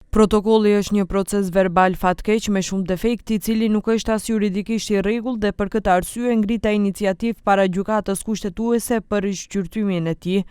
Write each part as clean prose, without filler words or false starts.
Protokolli është një proces verbal fatkeq me shumë defekte, i cili nuk është as juridikisht i rregullt dhe për këtë arsye ngrita iniciativë para gjykatës kushtetuese për shqyrtymin e tij.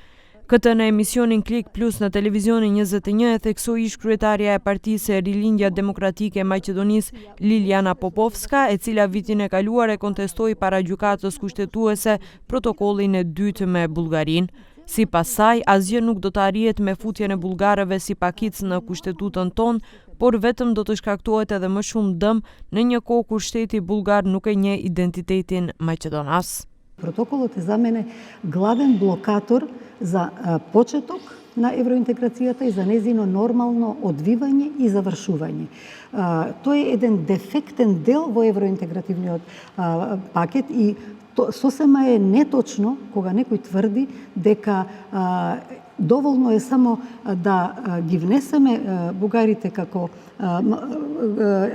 Këtë në emisionin Klik Plus në televizionin 21 e theksoi ish-kryetaria e Partisë e Rilindja Demokratike e Maqedonisë Liliana Popovska, e cila vitin e kaluar e kontestoi para gjykatës kushtetuese protokollin e dytë me Bullgarinë. Sipas saj, asgjë nuk do të arrihet me futjen e bullgarëve si pakic në kushtetutën tonë, por vetëm do të shkaktohet edhe më shumë dëm në një kohë kur shteti bullgar nuk e njeh identitetin maqedonas. Протоколот е за мене главен блокатор за почеток на евроинтеграцијата и за незино нормално одвивање и завршување. Тој е еден дефектен дел во евроинтегративниот пакет и сосема е неточно кога некој тврди дека доволно е само да ги внесеме бугарите како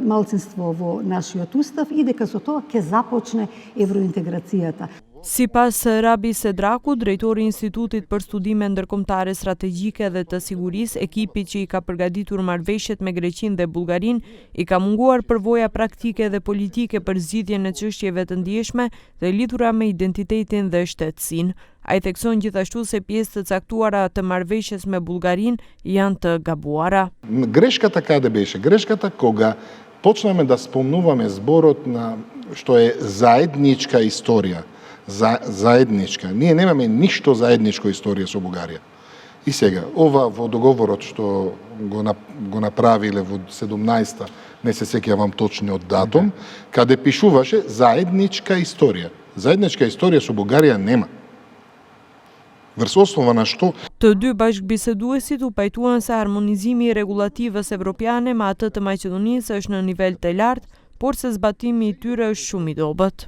малцинство во нашиот устав и дека со тоа ќе започне евроинтеграцијата. Sipas Rabi Sedraku, drejtori i Institutit për Studime Ndërkombëtare Strategjike dhe të Sigurisë, ekipi që i ka përgatitur marrëveshjet me Greqinë dhe Bullgarinë i ka munguar përvoja praktike dhe politike për zgjidhjen e çështjeve të ndjeshme dhe lidhura me identitetin dhe shtetësinë. Ai thekson gjithashtu se pjesë të caktuara të marrëveshjes me Bullgarinë janë të gabuara. Грешката каде беше? Грешката кога почнеме да спомнуваме зборот на што е заедничка историја. Заедничка. Ние немаме ништо заедничко историја со Бугарија. И сега, ова во договорот што го направиле во 17-та, не се сеќавам точниот датум, каде пишуваше заедничка историја. Заедничка историја со Бугарија нема. Врз основа на што Të dy bashkëbiseduesit u pajtuan se harmonizimi i rregullatивës evropiane me atë të Maqedonisë është në nivel të lartë, por se zbatimi i tyre është shumë i dobët.